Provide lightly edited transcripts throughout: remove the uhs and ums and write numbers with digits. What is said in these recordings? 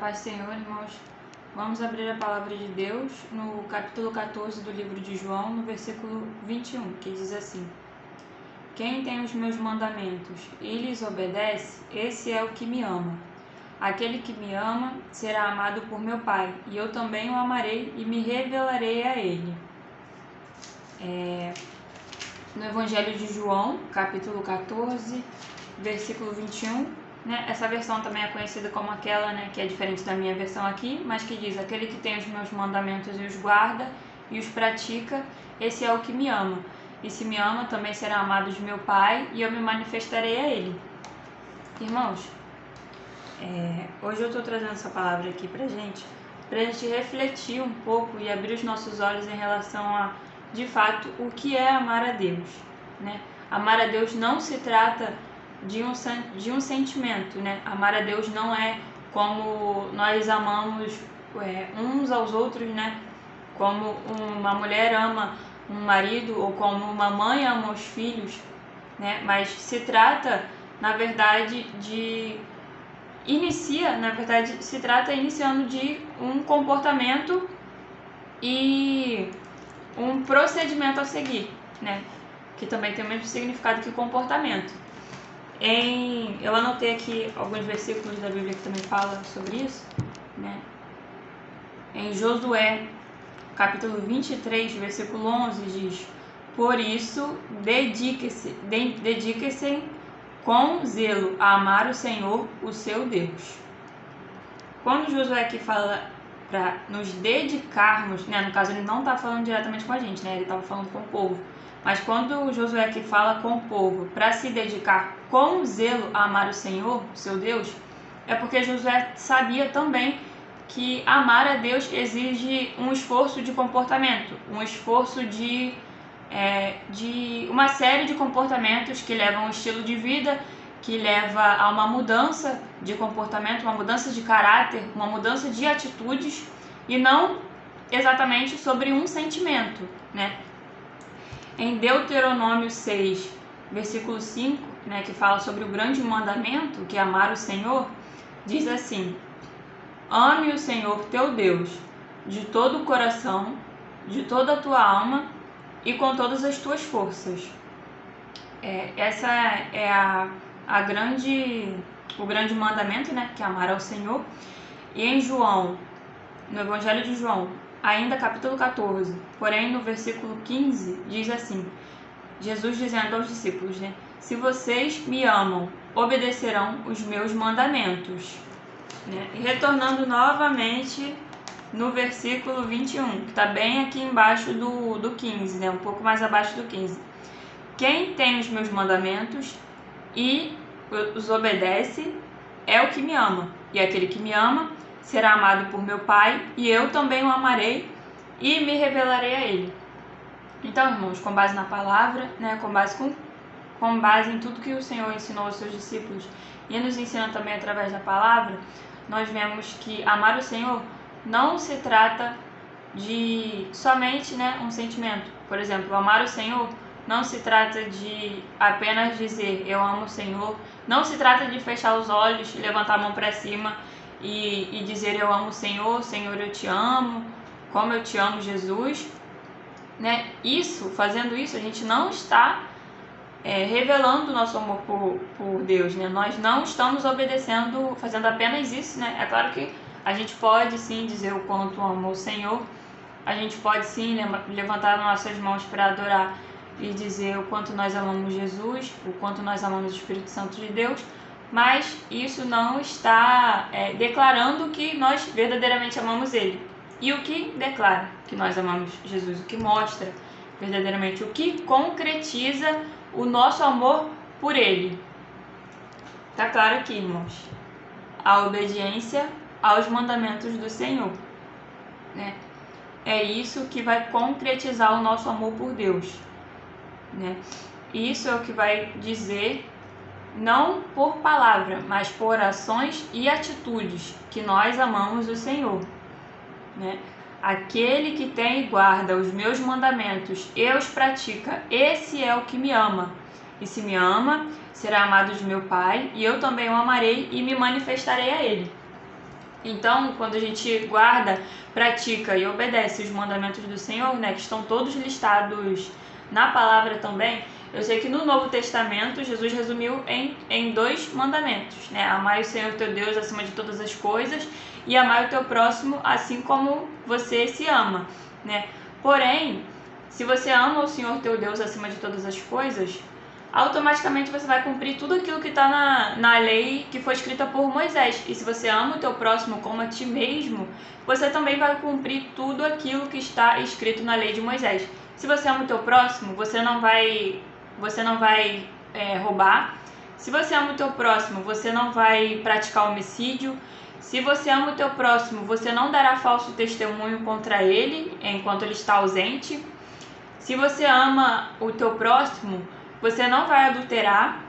paz do Senhor, irmãos. Vamos abrir a palavra de Deus no capítulo 14 do livro de João, no versículo 21, que diz assim: Quem tem os meus mandamentos e lhes obedece, esse é o que me ama. Aquele que me ama será amado por meu Pai, e eu também o amarei e me revelarei a ele. No Evangelho de João, capítulo 14, versículo 21, essa versão também é conhecida como aquela, que é diferente da minha versão aqui, mas que diz: aquele que tem os meus mandamentos e os guarda e os pratica, esse é o que me ama. E se me ama, também será amado de meu Pai, e eu me manifestarei a ele. Irmãos, hoje eu estou trazendo essa palavra aqui pra gente refletir um pouco e abrir os nossos olhos em relação a, de fato, o que é amar a Deus, Amar a Deus não se trata de um sentimento, Amar a Deus não é como nós amamos uns aos outros, Como uma mulher ama um marido ou como uma mãe ama os filhos, Mas se trata, na verdade, se trata iniciando de um comportamento e um procedimento a seguir, Que também tem o mesmo significado que comportamento. Eu anotei aqui alguns versículos da Bíblia que também falam sobre isso, Em Josué, capítulo 23, versículo 11, diz: Por isso, dedique-se com zelo a amar o Senhor, o seu Deus. Quando Josué aqui fala para nos dedicarmos, no caso ele não está falando diretamente com a gente, ele estava falando com o povo. Mas quando Josué aqui fala com o povo para se dedicar com zelo a amar o Senhor, seu Deus, é porque Josué sabia também que amar a Deus exige um esforço de comportamento, um esforço de uma série de comportamentos que levam a um estilo de vida, que leva a uma mudança de comportamento, uma mudança de caráter, uma mudança de atitudes, e não exatamente sobre um sentimento, Em Deuteronômio 6, versículo 5, que fala sobre o grande mandamento, que é amar o Senhor, diz assim: Ame o Senhor teu Deus de todo o coração, de toda a tua alma e com todas as tuas forças. Essa é o grande mandamento, que é amar ao Senhor. E em João, no Evangelho de João, ainda capítulo 14, porém no versículo 15, diz assim, Jesus dizendo aos discípulos, Se vocês me amam, obedecerão os meus mandamentos. E retornando novamente no versículo 21, que está bem aqui embaixo do 15, um pouco mais abaixo do 15. Quem tem os meus mandamentos e os obedece é o que me ama, e aquele que me ama será amado por meu Pai, e eu também o amarei e me revelarei a ele. Então, irmãos, com base na palavra, com base em tudo que o Senhor ensinou aos seus discípulos e nos ensina também através da palavra, nós vemos que amar o Senhor não se trata de somente um sentimento. Por exemplo, amar o Senhor não se trata de apenas dizer eu amo o Senhor, não se trata de fechar os olhos, levantar a mão para cima e dizer eu amo o Senhor, Senhor eu te amo, como eu te amo, Jesus, Fazendo isso, a gente não está revelando o nosso amor por Deus, Nós não estamos obedecendo, fazendo apenas isso, É claro que a gente pode sim dizer o quanto ama o Senhor, a gente pode sim levantar nossas mãos para adorar e dizer o quanto nós amamos Jesus, o quanto nós amamos o Espírito Santo de Deus, mas isso não está declarando que nós verdadeiramente amamos Ele. E o que declara que nós amamos Jesus, o que mostra verdadeiramente, o que concretiza o nosso amor por Ele. Está claro aqui, irmãos, a obediência aos mandamentos do Senhor, É isso que vai concretizar o nosso amor por Deus, Isso é o que vai dizer, não por palavra, mas por ações e atitudes, que nós amamos o Senhor, Aquele que tem e guarda os meus mandamentos e os pratica, esse é o que me ama. E se me ama, será amado de meu Pai, e eu também o amarei e me manifestarei a ele. Então, quando a gente guarda, pratica e obedece os mandamentos do Senhor, né, que estão todos listados na palavra também, eu sei que no Novo Testamento Jesus resumiu em 2 mandamentos, né? Amar o Senhor teu Deus acima de todas as coisas e amar o teu próximo assim como você se ama, né? Porém, se você ama o Senhor teu Deus acima de todas as coisas, automaticamente você vai cumprir tudo aquilo que está na lei que foi escrita por Moisés. E se você ama o teu próximo como a ti mesmo, você também vai cumprir tudo aquilo que está escrito na lei de Moisés. Se você ama o teu próximo, você não vai roubar. Se você ama o teu próximo, você não vai praticar homicídio. Se você ama o teu próximo, você não dará falso testemunho contra ele enquanto ele está ausente. Se você ama o teu próximo, você não vai adulterar,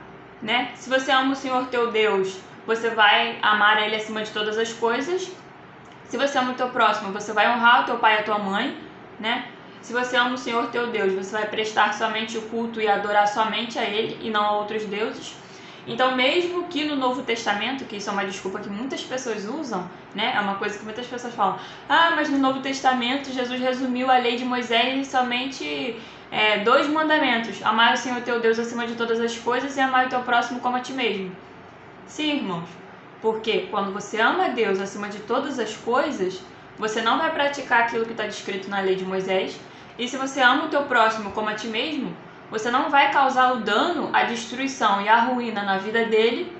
né? Se você ama o Senhor teu Deus, você vai amar ele acima de todas as coisas. Se você ama o teu próximo, você vai honrar o teu pai e a tua mãe, né? Se você ama o Senhor teu Deus, você vai prestar somente o culto e adorar somente a ele e não a outros deuses. Então, mesmo que no Novo Testamento, que isso é uma desculpa que muitas pessoas usam, né? É uma coisa que muitas pessoas falam: ah, mas no Novo Testamento Jesus resumiu a lei de Moisés em somente 2 mandamentos: amar o Senhor teu Deus acima de todas as coisas e amar o teu próximo como a ti mesmo. Sim, irmãos, porque quando você ama a Deus acima de todas as coisas, você não vai praticar aquilo que está descrito na lei de Moisés. E se você ama o teu próximo como a ti mesmo, você não vai causar o dano, a destruição e a ruína na vida dele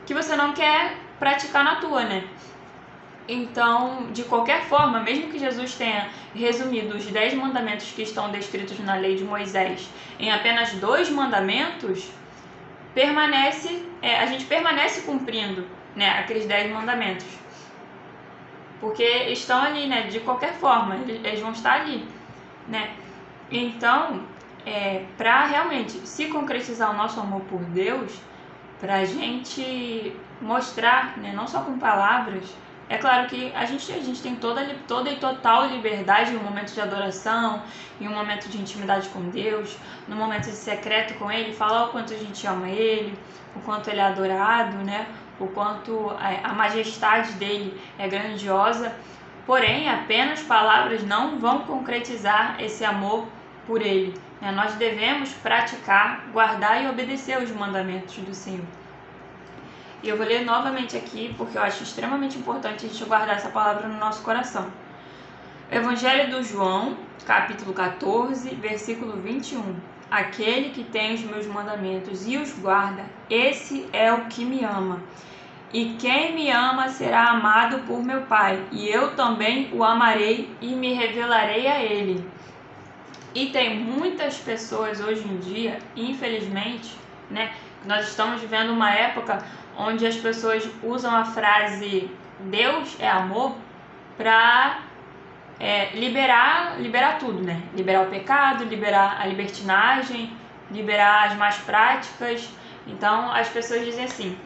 que você não quer praticar na tua, né? Então, de qualquer forma, mesmo que Jesus tenha resumido os 10 mandamentos que estão descritos na lei de Moisés em apenas 2 mandamentos, a gente permanece cumprindo, né, aqueles 10 mandamentos. Porque estão ali, né, de qualquer forma, eles vão estar ali, né? Então, para realmente se concretizar o nosso amor por Deus, para a gente mostrar, né, não só com palavras. É claro que a gente tem toda e total liberdade em um momento de adoração, em um momento de intimidade com Deus, no momento de secreto com Ele, falar o quanto a gente ama Ele, o quanto Ele é adorado, né? O quanto a majestade dele é grandiosa. Porém, apenas palavras não vão concretizar esse amor por Ele, né? Nós devemos praticar, guardar e obedecer os mandamentos do Senhor. E eu vou ler novamente aqui, porque eu acho extremamente importante a gente guardar essa palavra no nosso coração. Evangelho do João, capítulo 14, versículo 21. Aquele que tem os meus mandamentos e os guarda, esse é o que me ama. E quem me ama será amado por meu Pai, e eu também o amarei e me revelarei a ele. E tem muitas pessoas hoje em dia, infelizmente, né? Nós estamos vivendo uma época onde as pessoas usam a frase Deus é amor para liberar tudo, né? Liberar o pecado, liberar a libertinagem, liberar as más práticas. Então as pessoas dizem assim: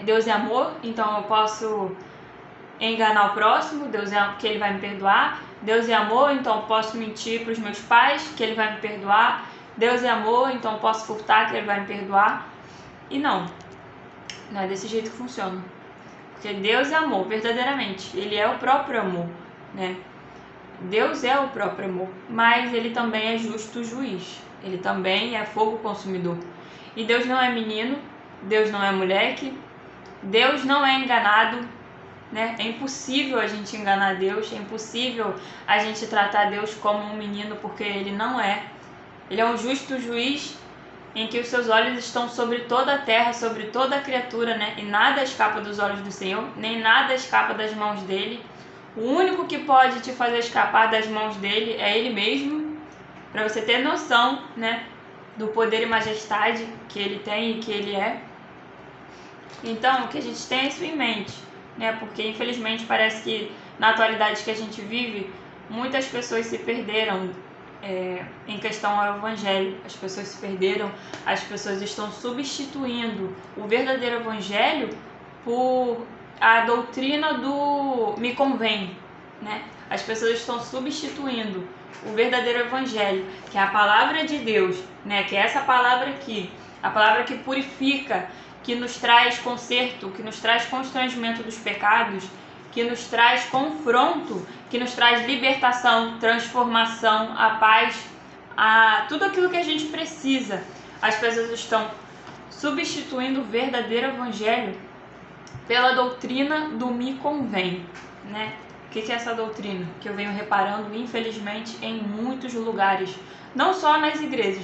Deus é amor, então eu posso enganar o próximo, Deus é que ele vai me perdoar. Deus é amor, então eu posso mentir para os meus pais, que ele vai me perdoar. Deus é amor, então eu posso furtar, que ele vai me perdoar. E não é desse jeito que funciona. Porque Deus é amor, verdadeiramente. Ele é o próprio amor, né? Deus é o próprio amor, mas ele também é justo juiz. Ele também é fogo consumidor. E Deus não é menino, Deus não é moleque, Deus não é enganado, né? É impossível a gente enganar Deus, é impossível a gente tratar Deus como um menino, porque ele não é. Ele é um justo juiz em que os seus olhos estão sobre toda a terra, sobre toda a criatura, né? E nada escapa dos olhos do Senhor, nem nada escapa das mãos dele. O único que pode te fazer escapar das mãos dele é ele mesmo, para você ter noção, né, do poder e majestade que ele tem e que ele é. Então, que a gente tenha isso em mente, né? Porque infelizmente parece que na atualidade que a gente vive, muitas pessoas se perderam em questão ao Evangelho. As pessoas se perderam, as pessoas estão substituindo o verdadeiro Evangelho por a doutrina do me convém, né? As pessoas estão substituindo o verdadeiro Evangelho, que é a palavra de Deus, né? Que é essa palavra aqui, a palavra que purifica, que nos traz conserto, que nos traz constrangimento dos pecados, que nos traz confronto, que nos traz libertação, transformação, a paz, tudo aquilo que a gente precisa. As pessoas estão substituindo o verdadeiro evangelho pela doutrina do me convém, né? O que é essa doutrina? Que eu venho reparando, infelizmente, em muitos lugares. Não só nas igrejas,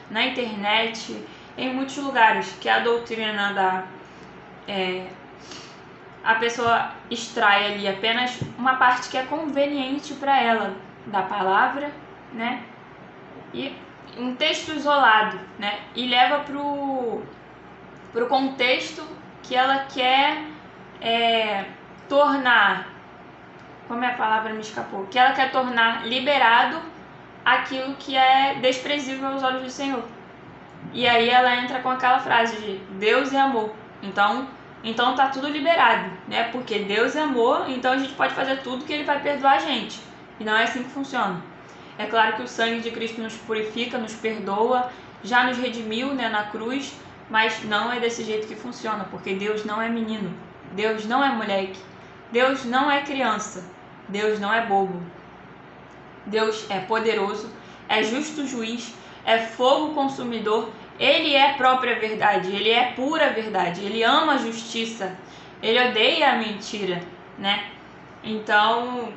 na internet, em muitos lugares, que é a doutrina a pessoa extrai ali apenas uma parte que é conveniente para ela da palavra, né? E um texto isolado, né? E leva pro contexto que ela quer tornar, como é a palavra me escapou, que ela quer tornar liberado aquilo que é desprezível aos olhos do Senhor. E aí ela entra com aquela frase de Deus é amor, então tá tudo liberado, né? Porque Deus é amor, então a gente pode fazer tudo que Ele vai perdoar a gente. E não é assim que funciona. É claro que o sangue de Cristo nos purifica, nos perdoa, já nos redimiu, né, na cruz, mas não é desse jeito que funciona, porque Deus não é menino, Deus não é moleque, Deus não é criança, Deus não é bobo. Deus é poderoso, é justo juiz, é fogo consumidor, Ele é própria verdade, Ele é pura verdade, Ele ama a justiça, Ele odeia a mentira, né? Então,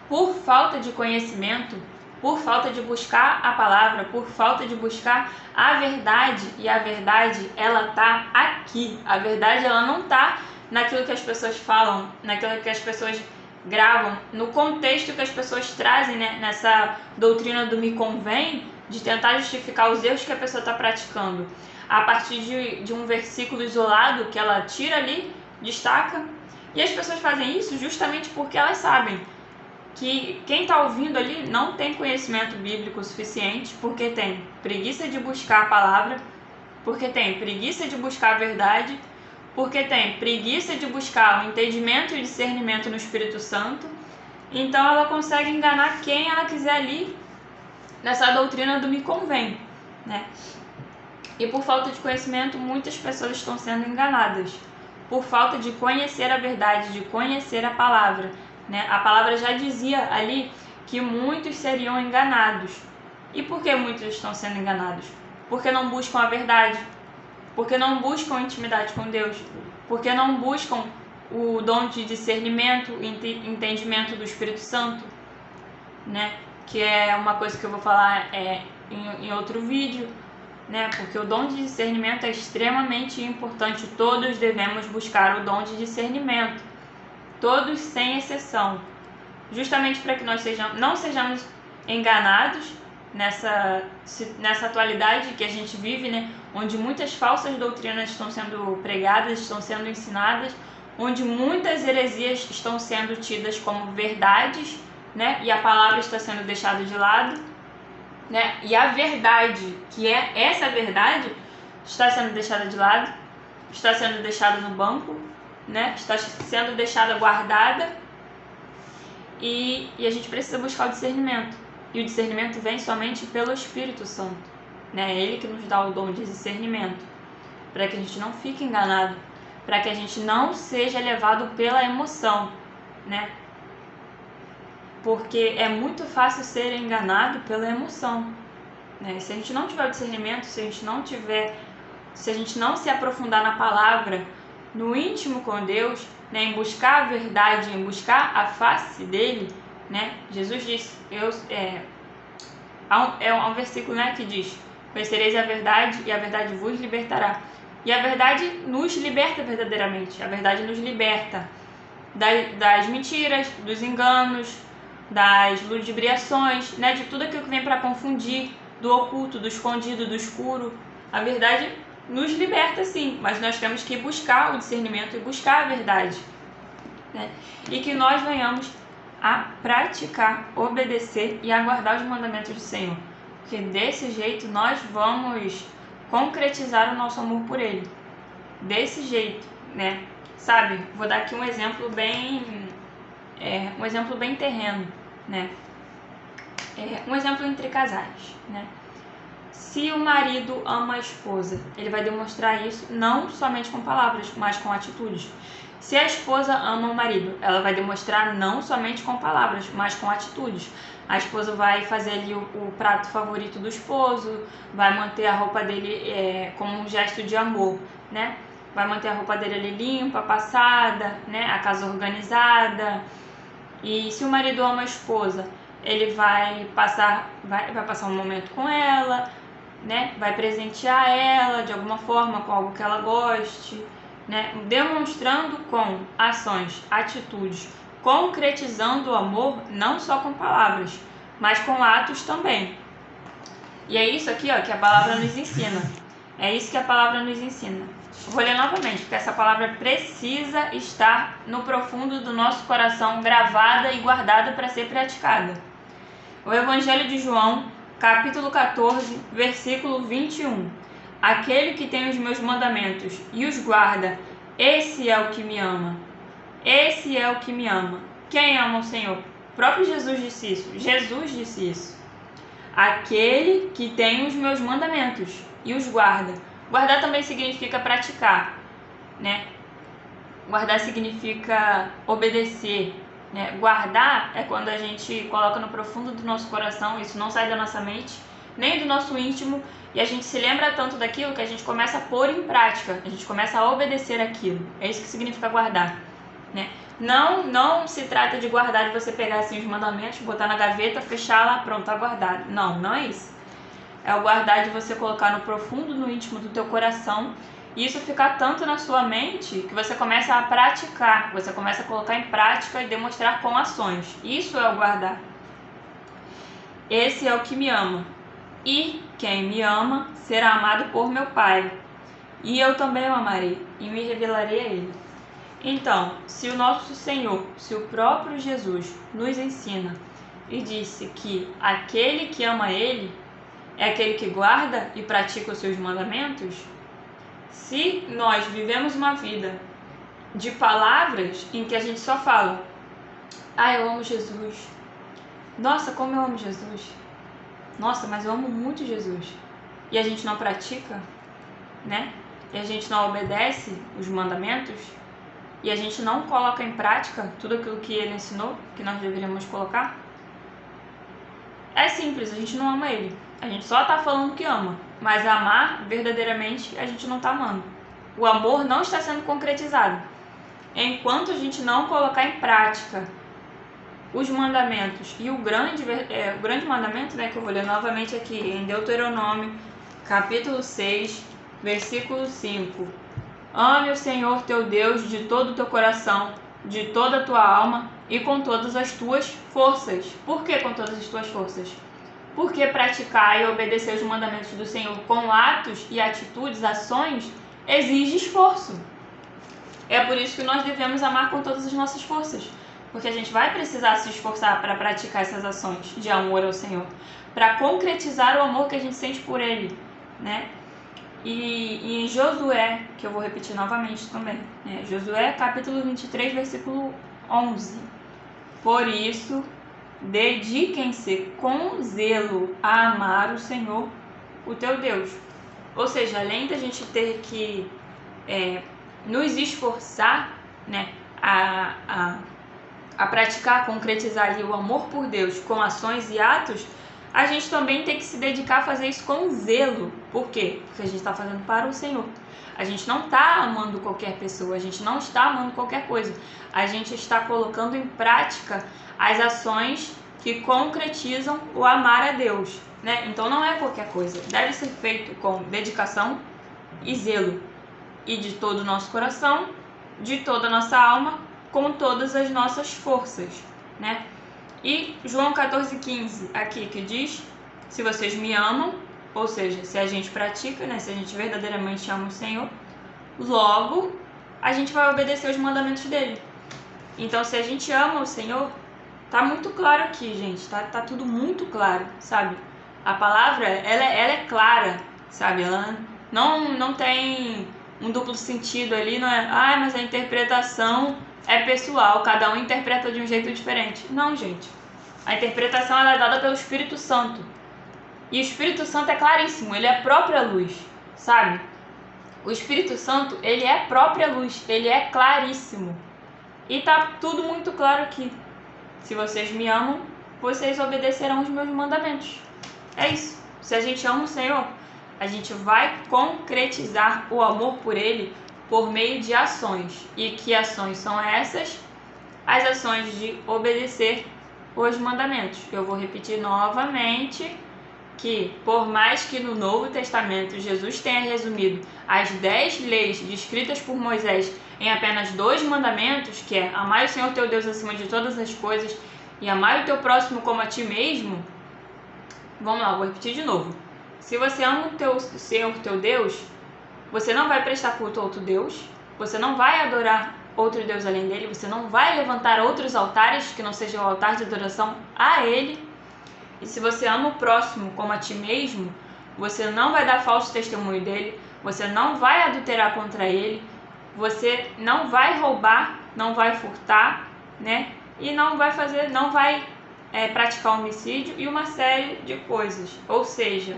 por falta de conhecimento, por falta de buscar a palavra, por falta de buscar a verdade, e a verdade, ela tá aqui. A verdade, ela não tá naquilo que as pessoas falam, naquilo que as pessoas gravam, no contexto que as pessoas trazem, né, nessa doutrina do me convém, de tentar justificar os erros que a pessoa está praticando, a partir de um versículo isolado que ela tira ali, destaca, e as pessoas fazem isso justamente porque elas sabem que quem está ouvindo ali não tem conhecimento bíblico suficiente, porque tem preguiça de buscar a palavra, porque tem preguiça de buscar a verdade, porque tem preguiça de buscar o entendimento e o discernimento no Espírito Santo. Então ela consegue enganar quem ela quiser ali nessa doutrina do me convém, né? E por falta de conhecimento, muitas pessoas estão sendo enganadas. Por falta de conhecer a verdade, de conhecer a palavra, né? A palavra já dizia ali que muitos seriam enganados. E por que muitos estão sendo enganados? Porque não buscam a verdade, porque não buscam intimidade com Deus, porque não buscam o dom de discernimento e entendimento do Espírito Santo, né? Que é uma coisa que eu vou falar em outro vídeo, né? Porque o dom de discernimento é extremamente importante. Todos devemos buscar o dom de discernimento, todos sem exceção, justamente para que nós não sejamos enganados nessa atualidade que a gente vive, né? Onde muitas falsas doutrinas estão sendo pregadas, estão sendo ensinadas, onde muitas heresias estão sendo tidas como verdades, né? E a palavra está sendo deixada de lado, né? E a verdade, que é essa verdade, está sendo deixada de lado, está sendo deixada no banco, né? Está sendo deixada guardada, e a gente precisa buscar o discernimento. E o discernimento vem somente pelo Espírito Santo, né? É Ele que nos dá o dom de discernimento, para que a gente não fique enganado, para que a gente não seja levado pela emoção, né? Porque é muito fácil ser enganado pela emoção, né? Se a gente não tiver o discernimento, se a gente não se aprofundar na palavra, no íntimo com Deus, né? Em buscar a verdade, em buscar a face dele, né? Jesus disse, há um versículo, né, que diz: conhecereis a verdade e a verdade vos libertará. E a verdade nos liberta verdadeiramente. A verdade nos liberta das mentiras, dos enganos, das ludibriações, né, de tudo aquilo que vem para confundir, do oculto, do escondido, do escuro. A verdade nos liberta, sim, mas nós temos que buscar o discernimento e buscar a verdade, né? E que nós venhamos a praticar, obedecer e aguardar os mandamentos do Senhor, porque desse jeito nós vamos concretizar o nosso amor por Ele. Desse jeito, né? Sabe, vou dar aqui um exemplo bem terreno, né? Um exemplo entre casais, né? Se o marido ama a esposa, ele vai demonstrar isso não somente com palavras, mas com atitudes. Se a esposa ama o marido, ela vai demonstrar não somente com palavras, mas com atitudes. A esposa vai fazer ali o prato favorito do esposo, vai manter a roupa dele como um gesto de amor, né? Vai manter a roupa dele ali limpa, passada, né? A casa organizada. E se o marido ama a esposa, ele vai passar um momento com ela, né? Vai presentear ela de alguma forma com algo que ela goste, né? Demonstrando com ações, atitudes, concretizando o amor não só com palavras, mas com atos também. E é isso aqui, ó, que a palavra nos ensina. É isso que a palavra nos ensina. Vou ler novamente, porque essa palavra precisa estar no profundo do nosso coração, gravada e guardada para ser praticada. O Evangelho de João, capítulo 14, versículo 21. Aquele que tem os meus mandamentos e os guarda, esse é o que me ama. Esse é o que me ama. Quem ama o Senhor? O próprio Jesus disse isso. Jesus disse isso. Aquele que tem os meus mandamentos e os guarda. Guardar também significa praticar, né? Guardar significa obedecer, né? Guardar é quando a gente coloca no profundo do nosso coração, isso não sai da nossa mente, nem do nosso íntimo, e a gente se lembra tanto daquilo que a gente começa a pôr em prática, a gente começa a obedecer aquilo. É isso que significa guardar, né? Não se trata de guardar, de você pegar assim os mandamentos, botar na gaveta, fechar lá, pronto, tá guardado. Não é isso. É o guardar de você colocar no profundo, no íntimo do teu coração, e isso ficar tanto na sua mente que você começa a praticar, você começa a colocar em prática e demonstrar com ações. Isso é o guardar. Esse é o que me ama. E quem me ama será amado por meu Pai. E eu também o amarei e me revelarei a ele. Então, se o nosso Senhor, se o próprio Jesus nos ensina e disse que aquele que ama ele é aquele que guarda e pratica os seus mandamentos, se nós vivemos uma vida de palavras em que a gente só fala: ah, eu amo Jesus, nossa, como eu amo Jesus, nossa, mas eu amo muito Jesus, e a gente não pratica, né? E a gente não obedece os mandamentos, e a gente não coloca em prática tudo aquilo que ele ensinou, que nós deveríamos colocar, é simples, a gente não ama ele. A gente só está falando que ama, mas amar verdadeiramente a gente não está amando. O amor não está sendo concretizado. Enquanto a gente não colocar em prática os mandamentos, e o grande mandamento, né, que eu vou ler novamente aqui, em Deuteronômio, capítulo 6, versículo 5. Ame o Senhor teu Deus de todo o teu coração, de toda a tua alma e com todas as tuas forças. Por que com todas as tuas forças? Porque praticar e obedecer os mandamentos do Senhor com atos e atitudes, ações, exige esforço. É por isso que nós devemos amar com todas as nossas forças. Porque a gente vai precisar se esforçar para praticar essas ações de amor ao Senhor. Para concretizar o amor que a gente sente por Ele, né? E em Josué, que eu vou repetir novamente também, né? Josué capítulo 23, versículo 11. Por isso, dediquem-se com zelo a amar o Senhor, o teu Deus. Ou seja, além da gente ter que nos esforçar, né, a praticar, a concretizar ali o amor por Deus com ações e atos, a gente também tem que se dedicar a fazer isso com zelo. Por quê? Porque a gente está fazendo para o Senhor. A gente não está amando qualquer pessoa, a gente não está amando qualquer coisa. A gente está colocando em prática as ações que concretizam o amar a Deus, né? Então não é qualquer coisa. Deve ser feito com dedicação e zelo. E de todo o nosso coração, de toda a nossa alma, com todas as nossas forças, né? E João 14,15 aqui que diz: se vocês me amam, ou seja, se a gente pratica, né, se a gente verdadeiramente ama o Senhor, logo a gente vai obedecer os mandamentos dele. Então, se a gente ama o Senhor, tá muito claro aqui, gente, tá tudo muito claro, sabe? A palavra, ela é clara, sabe? Ela não tem um duplo sentido ali, não é, mas a interpretação é pessoal, cada um interpreta de um jeito diferente. Não, gente. A interpretação ela é dada pelo Espírito Santo. E o Espírito Santo é claríssimo, ele é a própria luz, sabe? O Espírito Santo, ele é a própria luz, ele é claríssimo. E tá tudo muito claro aqui. Se vocês me amam, vocês obedecerão os meus mandamentos. É isso. Se a gente ama o Senhor, a gente vai concretizar o amor por Ele por meio de ações. E que ações são essas? As ações de obedecer os mandamentos. Eu vou repetir novamente que, por mais que no Novo Testamento Jesus tenha resumido as 10 leis descritas por Moisés em apenas 2 mandamentos, que é amar o Senhor teu Deus acima de todas as coisas e amar o teu próximo como a ti mesmo. Vamos lá, vou repetir de novo. Se você ama o Senhor teu Deus, você não vai prestar culto a outro Deus, você não vai adorar outro Deus além dele, você não vai levantar outros altares que não sejam o altar de adoração a ele. E se você ama o próximo como a ti mesmo, você não vai dar falso testemunho dele, você não vai adulterar contra ele, você não vai roubar, não vai furtar, né? E não vai praticar homicídio e uma série de coisas. Ou seja,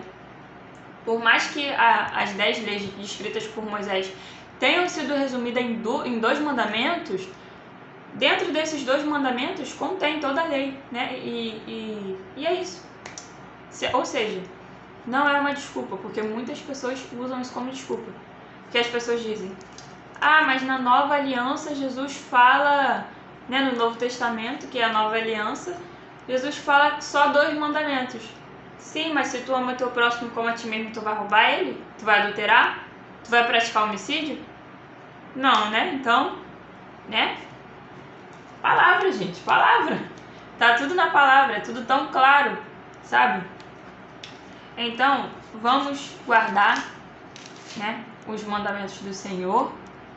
por mais que as 10 leis descritas por Moisés tenham sido resumidas em 2 mandamentos, dentro desses 2 mandamentos contém toda a lei, né? E é isso. Ou seja, não é uma desculpa, porque muitas pessoas usam isso como desculpa. Porque as pessoas dizem: ah, mas na nova aliança Jesus fala, né, no Novo Testamento, que é a nova aliança, Jesus fala só 2 mandamentos. Sim, mas se tu ama teu próximo como a ti mesmo, tu vai roubar ele? Tu vai adulterar? Tu vai praticar homicídio? Não, né? Então, né? Palavra, gente, palavra. Tá tudo na palavra, é tudo tão claro, sabe? Então, vamos guardar, né, os mandamentos do Senhor.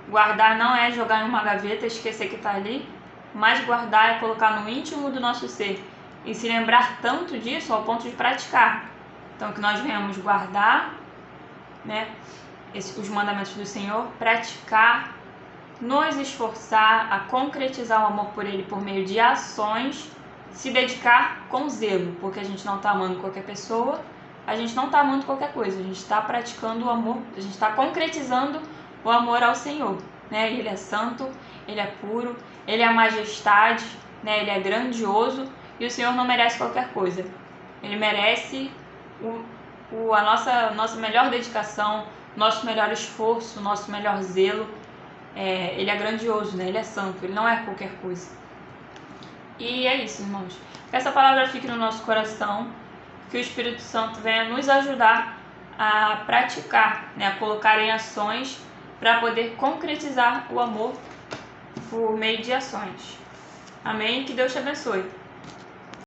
Guardar não é jogar em uma gaveta e esquecer que tá ali, mas guardar é colocar no íntimo do nosso ser e se lembrar tanto disso ao ponto de praticar. Então, que nós venhamos guardar, né, os mandamentos do Senhor, praticar, nos esforçar a concretizar o amor por Ele por meio de ações, se dedicar com zelo, porque a gente não está amando qualquer pessoa, a gente não está amando qualquer coisa, a gente está praticando o amor, a gente está concretizando o amor ao Senhor, né? Ele é santo, Ele é puro, Ele é a majestade, né? Ele é grandioso e o Senhor não merece qualquer coisa. Ele merece a nossa melhor dedicação, nosso melhor esforço, nosso melhor zelo. Ele é grandioso, né? Ele é santo, Ele não é qualquer coisa. E é isso, irmãos. Que essa palavra fique no nosso coração, que o Espírito Santo venha nos ajudar a praticar, né? A colocar em ações para poder concretizar o amor por meio de ações. Amém? Que Deus te abençoe.